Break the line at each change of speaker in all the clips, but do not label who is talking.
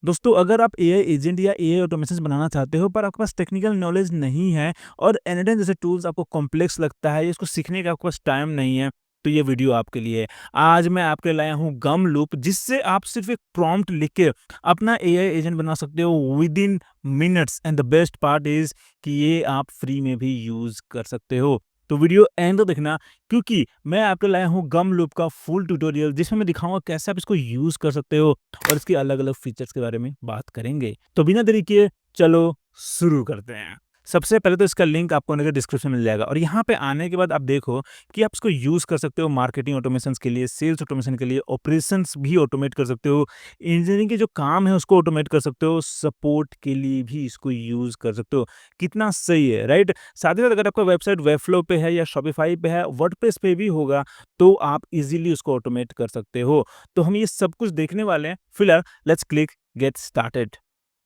दोस्तों, अगर आप एआई एजेंट या एआई ऑटोमेशंस बनाना चाहते हो पर आपके पास टेक्निकल नॉलेज नहीं है और एनएडएन जैसे टूल्स आपको कॉम्प्लेक्स लगता है, इसको सीखने का आपके पास टाइम नहीं है, तो ये वीडियो आपके लिए है। आज मैं आपके लिए लाया हूँ गम लूप, जिससे आप सिर्फ एक प्रॉम्प्ट लिख के अपना एआई एजेंट बना सकते हो with in minutes. And the best part is कि ये आप फ्री में भी यूज कर सकते हो। तो वीडियो एंड तक देखना, क्योंकि मैं आपके लाया हूँ गम लूप का फुल ट्यूटोरियल, जिसमें मैं दिखाऊंगा कैसे आप इसको यूज कर सकते हो और इसके अलग-अलग फीचर्स के बारे में बात करेंगे। तो बिना देरी किए चलो शुरू करते हैं। सबसे पहले तो इसका लिंक आपको नीचे डिस्क्रिप्शन में मिल जाएगा और यहाँ पे आने के बाद आप देखो कि आप इसको यूज़ कर सकते हो मार्केटिंग ऑटोमेशंस के लिए, सेल्स ऑटोमेशन के लिए, ऑपरेशंस भी ऑटोमेट कर सकते हो, इंजीनियरिंग के जो काम है उसको ऑटोमेट कर सकते हो, सपोर्ट के लिए भी इसको यूज़ कर सकते हो। कितना सही है, राइट? साथ ही साथ अगर आपका वेबसाइट वेबफ्लो पे है या शॉपिफाई पे है, वर्डप्रेस पे भी होगा, तो आप इज़िली उसको ऑटोमेट कर सकते हो। तो हम ये सब कुछ देखने वाले हैं। फिलहाल लेट्स क्लिक गेट स्टार्टेड।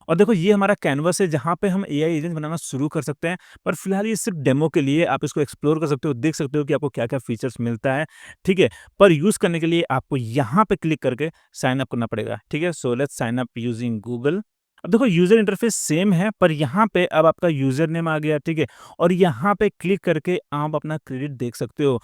और देखो, ये हमारा कैनवस है जहाँ पे हम एआई एजेंट बनाना शुरू कर सकते हैं, पर फिलहाल ये सिर्फ डेमो के लिए। आप इसको एक्सप्लोर कर सकते हो, देख सकते हो कि आपको क्या-क्या फीचर्स मिलता है, ठीक है? पर यूज़ करने के लिए आपको यहाँ पे क्लिक करके साइन अप करना पड़ेगा, ठीक है? So let's sign up using Google. अब देखो, यूज़र इंटरफेस सेम है, पर यहाँ पे अब आपका यूज़र नेम आ गया, ठीक है? और यहाँ पे क्लिक करके आप अपना क्रेडिट देख सकते हो।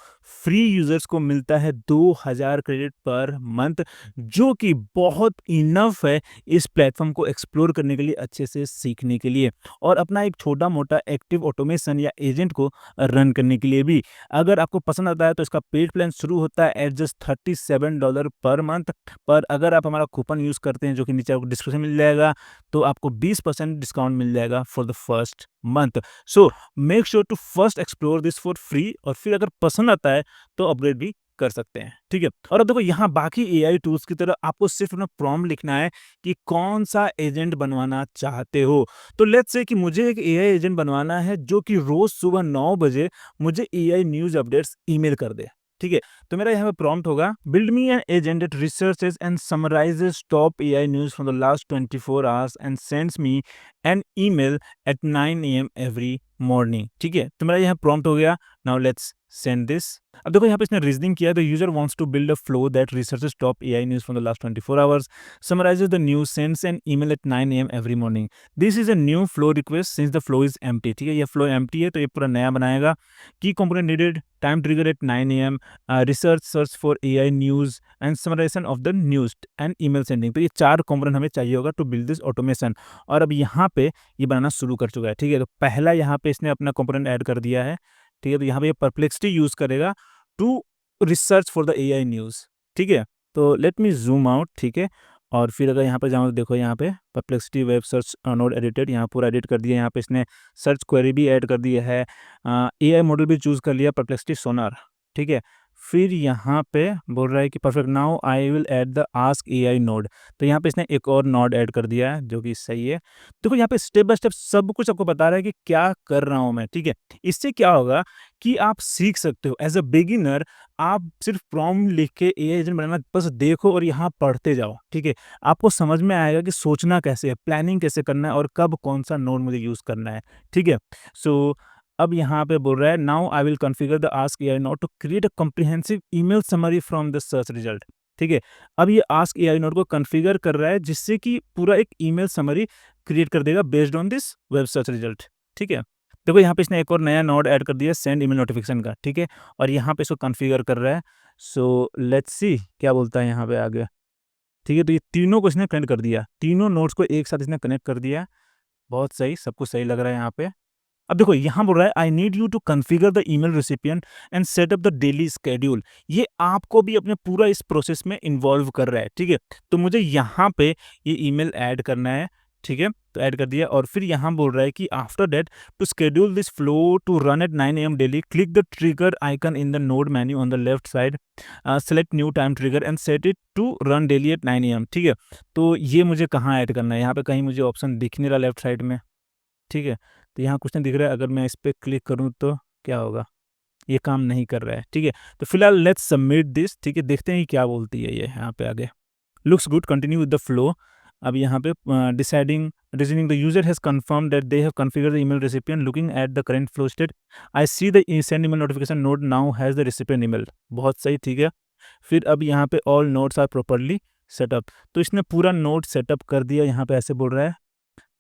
फ्री यूज़र्स को मिलता है 2000 क्रेडिट पर मंथ, जो कि बहुत इनफ है इस प्लेटफ़ॉर्म को एक्सप्लोर करने के लिए, अच्छे से सीखने के लिए और अपना एक छोटा-मोटा एक्टिव ऑटोमेशन या एजेंट को रन करने के लिए भी। अगर आपको पसंद आता है तो इसका पेड प्लान शुरू होता है एट जस्ट $37 पर मंथ। पर अगर आप हमारा कूपन यूज़ करते हैं, जो कि नीचे आपको डिस्क्रिप्शन में मिल जाएगा, तो आपको 20% डिस्काउंट मिल जाएगा for the first month. So make sure to first explore this for free और फिर अगर पसंद आता है तो अपग्रेड भी कर सकते हैं, ठीक है? और अब देखो, यहाँ बाकी एआई टूल्स की तरह आपको सिर्फ अपना प्रॉम्प्ट लिखना है कि कौन सा एजेंट बनवाना चाहते हो। तो लेट्स से कि मुझे एक एआई एजेंट बनवाना है जो कि रोज सुबह 9 बजे मुझे एआई न्यूज़ अपडेट्स ईमेल कर दे, ठीक है? तो मेरा यहाँ पे प्रॉम्प्ट होगा, build me an agent that researches and summarises top AI news from the last 24 hours and sends me an email at 9 AM every morning, ठीक है? तो मेरा यहाँ प्रॉम्प्ट हो गया। Now let's send this. अब देखो, यहाँ पे इसने रीजनिंग किया, the user wants to build a flow that researches top AI news from the last 24 hours, summarises the news, sends N email at 9 AM every morning. This is a new flow request since the flow is empty, ठीक है? ये flow empty है तो ये पूरा नया बनाएगा। Key component needed, time trigger at 9 AM, research search for AI news and summarisation of the news and email sending. तो ये 4 कंपोनेंट हमें चाहिए होगा टू बिल्ड दिस ऑटोमेशन। और अब यहाँ पे ये बनाना शुरू कर चुका है, ठीक है? तो पहला यहाँ पे इसने अपना कंपोनेंट ऐड कर दिया है, ठीक है? तो यहाँ पे ये परप्लेक्सिटी यूज़ करेगा to research for the AI news, ठीक है? तो लेट मी ज़ूम आउट, ठीक है? और फिर अगर यहाँ पे जाऊँ तो देखो, यहाँ पे perplexity web search node edited, यहाँ पूरा एडिट कर दिया। यहाँ पे इसने सर्च क्वेरी भी ऐड कर दिया है, एआई मॉडल भी चूज़ कर लिया, परप्लेक्सिटी सोनार, ठीक है? फिर यहाँ पे बोल रहा है कि perfect, now I will add the ask AI node. तो यहाँ पे इसने एक और नोड ऐड कर दिया है, जो कि सही है। देखो, यहाँ पे स्टेप बाय स्टेप सब कुछ आपको बता रहा है कि क्या कर रहा हूँ मैं, ठीक है? इससे क्या होगा कि आप सीख सकते हो। एज़ अ बिगिनर आप सिर्फ प्रॉम्प्ट लिख के एआई एजेंट बनाना बस देखो और यहाँ पढ़ते जाओ, ठीक है? आपको समझ में आएगा कि सोचना कैसे है, प्लानिंग कैसे करना है और कब कौन-सा नोड मुझे यूज़ करना है, ठीक है? सो अब यहाँ पे बोल रहा है, now I will configure the ask AI node to create a comprehensive email summary from the search result, ठीक है? अब ये आस्क एआई नोड को कॉन्फ़िगर कर रहा है, जिससे कि पूरा एक ईमेल समरी क्रिएट कर देगा based on this web search result, ठीक है? देखो, यहाँ पे इसने एक और नया नोड ऐड कर दिया, सेंड ईमेल नोटिफिकेशन का, ठीक है? और यहाँ पे इसको कॉन्फ़िगर कर रहा है। सो लेट्स सी क्या बोलता है यहाँ पे आगे, ठीक है? तो ये तीनों को इसने कनेक्ट कर दिया, तीनों नोड्स को एक साथ इसने कनेक्ट कर दिया। बहुत सही, सब कुछ सही लग रहा है यहाँ पे। अब देखो, यहाँ बोल रहा है, I need you to configure the email recipient and set up the daily schedule. ये आपको भी अपने पूरा इस प्रोसेस में इन्वॉल्व कर रहा है, ठीक है? तो मुझे यहाँ पे ये ईमेल ऐड करना है, ठीक है? तो ऐड कर दिया और फिर यहाँ बोल रहा है कि after that to schedule this flow to run at 9 AM daily, click the trigger icon in the node menu on the left side, select new time trigger and set it to run daily at 9 AM, ठीक है? तो ये मुझे कहाँ add करना है? यहाँ पे कहीं मुझे ऑप्शन दिख नहीं रहा लेफ्ट साइड में, ठीक है? तो यहाँ कुछ नहीं दिख रहा है। अगर मैं इस पे क्लिक करूँ तो क्या होगा? ये काम नहीं कर रहा है, ठीक है? तो फिलहाल लेट्स सबमिट दिस, ठीक है? देखते हैं कि क्या बोलती है ये यहाँ पे आगे। Looks good, continue with the flow. अब यहाँ पे deciding reasoning, the user has confirmed that they have configured the email recipient, looking at the current flow state, I see the send email notification node now has the recipient email. बहुत सही, ठीक है? फिर अब यहाँ पे all nodes are properly setup. तो इसने पूरा नोड सेटअप कर दिया, यहाँ पे ऐसे बोल रहा है,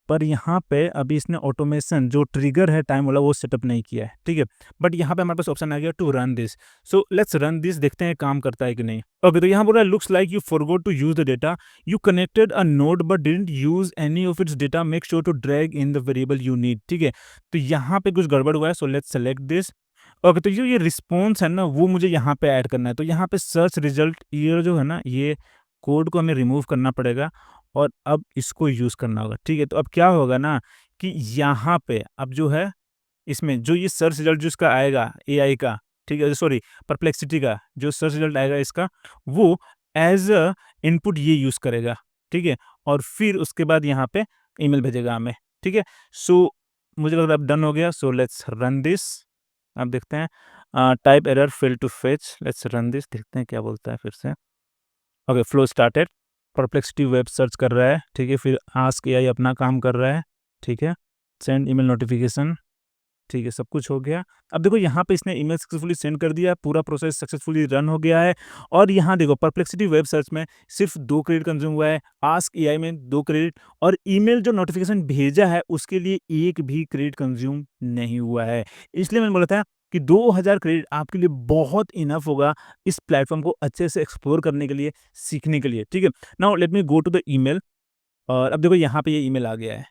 पर यहाँ पे अभी इसने ऑटोमेशन जो ट्रिगर है टाइम वाला वो सेटअप नहीं किया है, ठीक है। बट यहाँ पे हमारे पास ऑप्शन आ गया to run this. So let's run this, देखते हैं काम करता है कि नहीं। ओके, तो यहाँ बोल रहा है looks like you forgot to use the data, you connected a node but didn't use any of its data, make sure to drag in the variable you need, ठीक है। तो यहाँ पे कुछ गड़बड़ हुआ है, so let's select this. Okay, तो ये रिस्पॉन्स है ना, वो मुझे यहाँ पे ऐड करना है। तो यहाँ पे सर्च रिजल्ट ये जो है ना, ये कोड को हमें रिमूव करना पड़ेगा और अब इसको यूज़ करना होगा, ठीक है। तो अब क्या होगा ना कि यहाँ पे अब जो है इसमें जो ये सर्च रिजल्ट जो इसका आएगा एआई का, ठीक है, सॉरी परप्लेक्सिटी का जो सर्च रिजल्ट आएगा इसका, वो एज अ इनपुट ये यूज़ करेगा, ठीक है। और फिर उसके बाद यहाँ पे ईमेल भेजेगा हमें, ठीक है। सो मुझे लग रहा है अब डन हो गया। So let's run this. अब देखते हैं, type error fail to fetch, let's run this, देखते हैं क्या बोलता है फिर से। Okay, flow started, Perplexity web search कर रहा है, ठीक है। फिर आस्क एआई अपना काम कर रहा है, ठीक है। सेंड ईमेल नोटिफिकेशन, ठीक है, सब कुछ हो गया। अब देखो यहाँ पे इसने ईमेल सक्सेसफुली सेंड कर दिया, पूरा प्रोसेस सक्सेसफुली रन हो गया है। और यहाँ देखो परप्लेक्सिटी वेब सर्च में सिर्फ 2 क्रेडिट कंज्यूम हुआ है, आस्क एआई में 2 क्रेडिट, और ईमेल जो नोटिफिकेशन भेजा है उसके लिए 1 भी क्रेडिट कंज्यूम नहीं हुआ है। इसलिए मैंने बोला था कि 2000 क्रेडिट आपके लिए बहुत इनफ होगा इस प्लेटफॉर्म को अच्छे से एक्सप्लोर करने के लिए, सीखने के लिए, ठीक है। Now let me go to the email. और अब देखो यहाँ पे ये ईमेल आ गया है,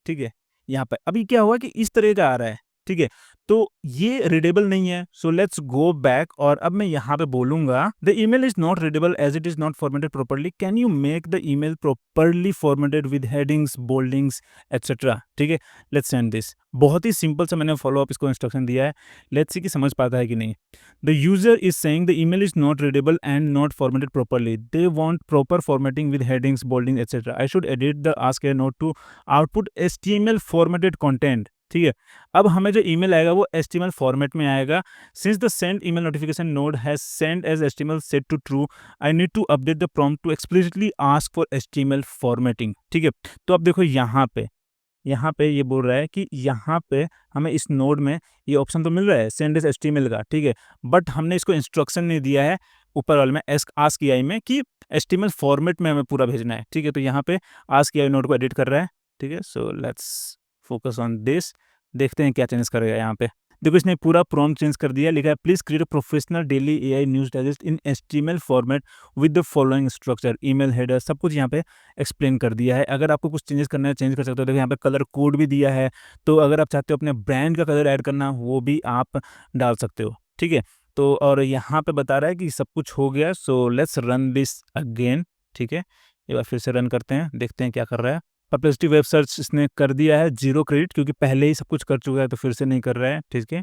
ठीक है। यहाँ पे अभी क्या हुआ कि इस तरह का आ रहा है, ठीक है। तो ये रीडेबल नहीं है, सो लेट्स गो बैक। और अब मैं यहाँ पे बोलूंगा the email is not readable as it is not formatted properly, can you make the email properly formatted with headings, boldings etcetera, ठीक है। Let's send this. बहुत ही सिंपल सा मैंने फॉलो अप इसको इंस्ट्रक्शन दिया है, लेट्स सी कि समझ पाता है कि नहीं। The user is saying the email is not readable and not formatted properly. They want proper formatting with headings, bolding, etc. I should edit the ask a note to output HTML formatted content. ठीक है। अब हमें जो email आएगा वो HTML format में आएगा। Since the send email notification node has sent as HTML set to true, I need to update the prompt to explicitly ask for HTML formatting. ठीक है। तो अब देखो यहाँ पे ये बोल रहा है कि यहाँ पे हमें इस नोड में ये ऑप्शन तो मिल रहा है सेंड एस HTML का, ठीक है। बट हमने इसको इंस्ट्रक्शन नहीं दिया है ऊपर वाले में आस्क एआई में कि HTML फॉर्मेट में हमें पूरा भेजना है, ठीक है। तो यहाँ पे आस्क एआई नोड को एडिट कर रहा है, ठीक है। So let's focus on this, देखते हैं क्या चेंज करेगा यहाँ पे। देखो इसने पूरा प्रॉम्प्ट चेंज कर दिया, लिखा है please create a professional daily AI news digest in HTML format with the following structure, email header, सब कुछ यहाँ पे एक्सप्लेन कर दिया है। अगर आपको कुछ चेंजेस करना है चेंज कर सकते हो। देखो यहाँ पे कलर कोड भी दिया है, तो अगर आप चाहते हो अपने ब्रांड का कलर ऐड करना वो भी आप डाल सकते हो, ठीक है। तो और यहाँ पे बता रहा है कि सब कुछ हो गया। So let's run this again, ठीक है। एक बार फिर से रन करते हैं, देखते हैं क्या कर रहा है। परप्लेक्सिटी वेब सर्च इसने कर दिया है 0 क्रेडिट, क्योंकि पहले ही सब कुछ कर चुका है तो फिर से नहीं कर रहा है, ठीक है।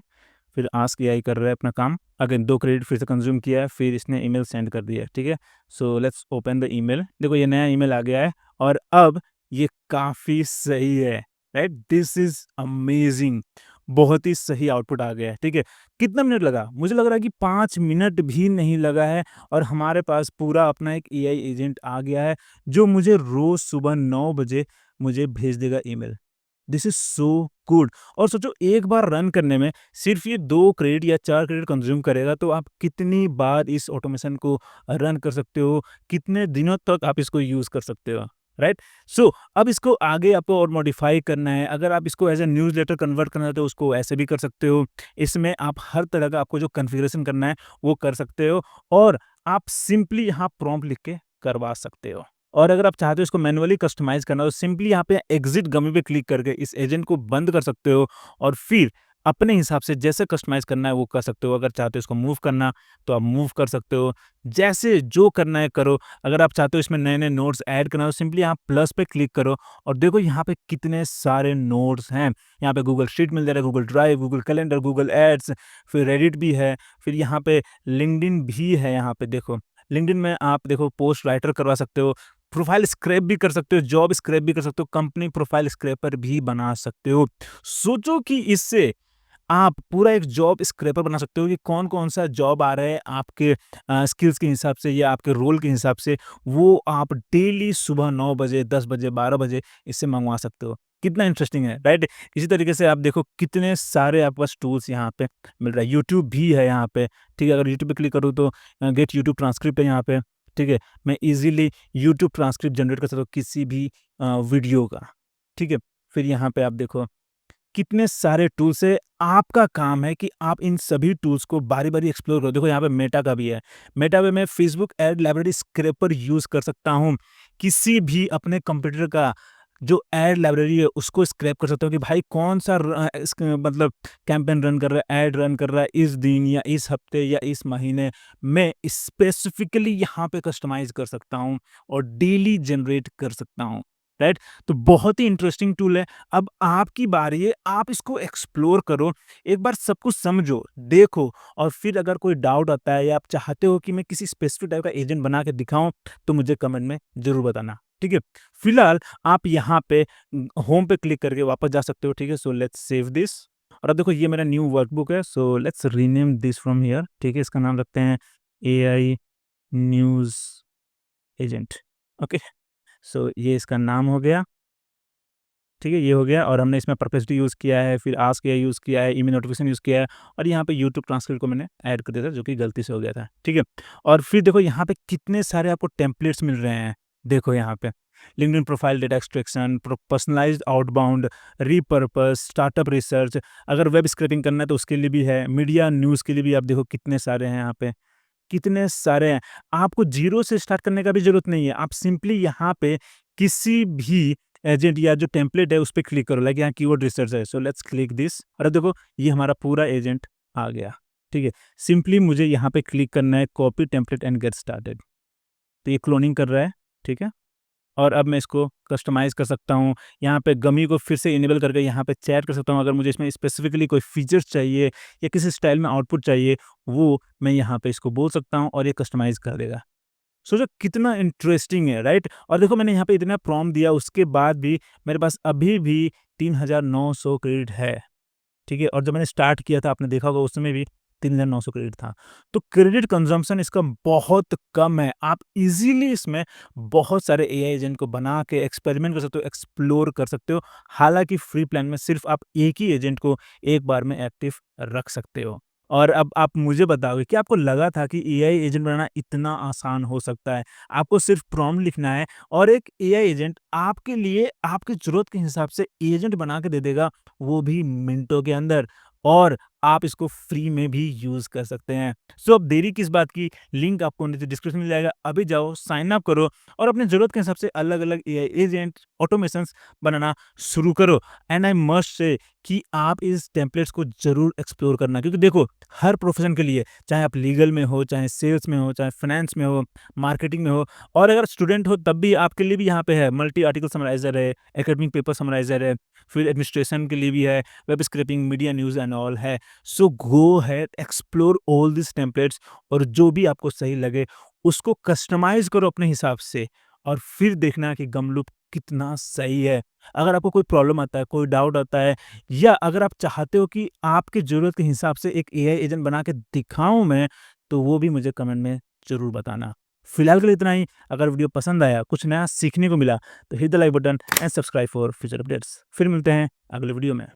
फिर आस्क एआई कर रहा है अपना काम, अगेन 2 क्रेडिट फिर से कंज्यूम किया है, फिर इसने ईमेल सेंड कर दिया है, ठीक है। So let's open the email. देखो ये नया ईमेल आ गया है और अब ये काफ़ी सही है, राइट। दिस इज़ अमेजिंग, बहुत ही सही आउटपुट आ गया है, ठीक है। कितना मिनट लगा? मुझे लग रहा है कि 5 मिनट भी नहीं लगा है और हमारे पास पूरा अपना एक एआई एजेंट आ गया है जो मुझे रोज़ सुबह 9 बजे मुझे भेज देगा email. This is so good. और सोचो एक बार रन करने में सिर्फ ये 2 क्रेडिट या 4 क्रेडिट कंज्यूम करेगा, तो आप कितनी बार इस ऑटोमेशन को रन कर सकते हो, कितने दिनों तक आप इसको यूज़ कर सकते हो, राइट। सो अब इसको आगे आपको और मॉडिफाई करना है, अगर आप इसको एज ए न्यूज़लेटर कन्वर्ट करना है तो उसको ऐसे भी कर सकते हो। इसमें आप हर तरह का आपको जो कॉन्फ़िगरेशन करना है वो कर सकते हो और आप सिंपली यहाँ प्रॉम्प्ट लिख के करवा सकते हो। और अगर आप चाहते हो इसको मैनुअली कस्टमाइज़ करना तो सिंपली यहाँ पे एग्ज़िट गमी पे क्लिक करके इस एजेंट को बंद कर सकते हो और फिर अपने हिसाब से जैसे कस्टमाइज़ करना है वो कर सकते हो। अगर चाहते हो इसको मूव करना तो आप मूव कर सकते हो, जैसे जो करना है करो। अगर आप चाहते हो इसमें नए-नए नोट्स ऐड करना हो, सिंपली यहाँ प्लस पे क्लिक करो और देखो यहाँ पे कितने सारे नोट्स हैं। यहाँ पे गूगल शीट मिल जाएगा, Google drive, Google calendar, Google ads, फिर रेडिट भी है, फिर यहाँ पे लिंक्डइन भी है। यहाँ पे देखो लिंक्डइन में आप देखो पोस्ट राइटर करवा सकते हो, प्रोफाइल स्क्रैप भी कर सकते हो, जॉब स्क्रैप भी कर सकते हो, कंपनी प्रोफाइल स्क्रैपर भी बना सकते हो। सोचो कि इससे आप पूरा एक जॉब स्क्रैपर बना सकते हो कि कौन-कौन सा जॉब आ रहा है आपके स्किल्स के हिसाब से या आपके रोल के हिसाब से, वो आप डेली सुबह 9 बजे, 10 बजे, 12 बजे इससे मंगवा सकते हो। कितना इंटरेस्टिंग है, राइट? इसी तरीके से आप देखो कितने सारे आपके पास टूल्स यहाँ पे मिल रहा है। यूट्यूब भी है यहाँ पे, ठीक है? अगर यूट्यूब पे क्लिक करूँ तो गेट यूट्यूब ट्रांसक्रिप्ट है यहाँ पे, ठीक है? मैं ईज़िली यूट्यूब ट्रांसक्रिप्ट जनरेट कर सकता हूँ किसी भी वीडियो का, ठीक है? फिर यहाँ पे आप देखो कितने सारे टूल्स है, आपका काम है कि आप इन सभी टूल्स को बारी-बारी एक्सप्लोर करो। देखो यहाँ पे मेटा का भी है। मेटा में मैं Facebook ad library scraper use कर सकता हूँ। किसी भी अपने कंप्यूटर का जो एड लाइब्रेरी है उसको स्क्रैप कर सकता हूँ कि भाई कौन-सा मतलब कैंपेन रन कर रहा है, एड रन कर रहा है इस दिन या इस हफ्ते या इस महीने। मैं स्पेसिफिकली यहाँ पे कस्टमाइज़ कर सकता हूँ और डेली जनरेट कर सकता हूँ, राइट? तो बहुत ही इंटरेस्टिंग टूल है। अब आपकी बारी है, आप इसको एक्सप्लोर करो, एक बार सब कुछ समझो, देखो और फिर अगर कोई डाउट आता है या आप चाहते हो कि मैं किसी स्पेसिफिक टाइप का एजेंट बना के दिखाऊँ, तो मुझे कमेंट में ज़रूर बताना, ठीक है? फिलहाल आप यहाँ पे होम पे क्लिक करके वापस जा सकते हो, ठीक है? सो लेट्स सेव दिस और अब देखो ये मेरा न्यू वर्कबुक है, so let's rename this from here, ठीक है? इसका नाम रखते हैं एआई न्यूज़ एजेंट, ओके? सो ये इसका नाम हो गया। ठीक है, ये हो गया और हमने इसमें परप्लेक्सिटी यूज़ किया है, फिर आस्क एआई यूज़ किया है, ईमेल नोटिफिकेशन यूज़ किया है और यहाँ पे यूट्यूब ट्रांसलेट को मैंने ऐड कर दिया था, जो कि गलती से हो गया था, ठीक है? और फिर देखो यहाँ पे कितने सारे आपको टेम्पलेट्स मिल रहे हैं, देखो यहाँ पे LinkedIn profile data extraction, personalised outbound, repurpose, startup research, अगर वेब स्क्रैपिंग करना है तो उसके लिए भी है, मीडिया न्यूज़ के लिए भी आप देखो कितने सारे हैं यहाँ पे, कितने सारे हैं। आपको ज़ीरो से स्टार्ट करने का भी ज़रूरत नहीं है, आप सिंपली यहाँ पे किसी भी एजेंट या जो टेम्पलेट है उस पे क्लिक करो, लाइक यहाँ कीवर्ड रिसर्च है, सो लेट्स क्लिक दिस और अब देखो ये हमारा पूरा एजेंट आ गया, ठीक है? सिंपली मुझे यहाँ पे क्लिक करना है copy template and get started, तो ये क्लोनिंग कर रहा है, ठीक है? और अब मैं इसको कस्टमाइज़ कर सकता हूँ, यहाँ पे गमी को फिर से इनेबल करके यहाँ पे चैट कर सकता हूँ, अगर मुझे इसमें स्पेसिफिकली कोई फीचर्स चाहिए या किसी स्टाइल में आउटपुट चाहिए, वो मैं यहाँ पे इसको बोल सकता हूँ और ये कस्टमाइज़ कर देगा। सोचो कितना इंटरेस्टिंग है, राइट? और देखो मैंने यहाँ पे इतना प्रॉम्प्ट दिया उसके बाद भी मेरे पास अभी भी 3900 क्रेडिट है, ठीक है? और जब मैंने स्टार्ट किया था आपने देखा होगा उस समय भी 3900 क्रेडिट था। तो क्रेडिट कंज़म्पशन इसका बहुत कम है। आप इज़िली इसमें बहुत सारे एआई एजेंट को बना के एक्सपेरिमेंट कर सकते हो, एक्सप्लोर कर सकते हो। हालाँकि फ्री प्लान में सिर्फ़ आप एक ही एजेंट को एक बार में एक्टिव रख सकते हो। और अब आप मुझे बताओगे कि आपको लगा था कि एआई एजेंट बनाना इतना आसान हो सकता है? आपको सिर्फ़ प्रॉम्प्ट लिखना है और एक एआई एजेंट आपके लिए आपकी ज़रूरत के हिसाब से एजेंट बना के दे देगा, वो भी मिनटों के अंदर और आप इसको फ्री में भी यूज़ कर सकते हैं। सो अब देरी किस बात की? लिंक आपको नीचे डिस्क्रिप्शन में मिल जाएगा। अभी जाओ साइन अप करो और अपनी ज़रूरत के हिसाब से अलग-अलग एआई एजेंट, ऑटोमेशंस बनाना शुरू करो। एंड आई मस्ट से कि आप इस टेम्पलेट्स को ज़रूर एक्सप्लोर करना क्योंकि देखो हर प्रोफ़ेशन के लिए, चाहे आप लीगल में हो, चाहे सेल्स में हो, चाहे फाइनेंस में हो, मार्केटिंग में हो और अगर स्टूडेंट हो तब भी आपके लिए भी यहाँ पे है, मल्टी आर्टिकल समराइज़र है, एकेडमिक पेपर समराइज़र है, फिर एडमिनिस्ट्रेशन के लिए भी है, web scraping, media news and all है। So go ahead, explore all this templates और जो भी आपको सही लगे उसको कस्टमाइज़ करो अपने हिसाब से और फिर देखना कि गमलूप कितना सही है। अगर आपको कोई प्रॉब्लम आता है, कोई डाउट आता है या अगर आप चाहते हो कि आपकी ज़रूरत के हिसाब से एक एआई एजेंट बना के दिखाऊँ मैं, तो वो भी मुझे कमेंट में ज़रूर बताना। फिलहाल के लिए इतना ही। अगर वीडियो पसंद आया, कुछ नया सीखने को मिला, तो hit the like button and subscribe for future updates. फिर मिलते हैं अगले वीडियो में।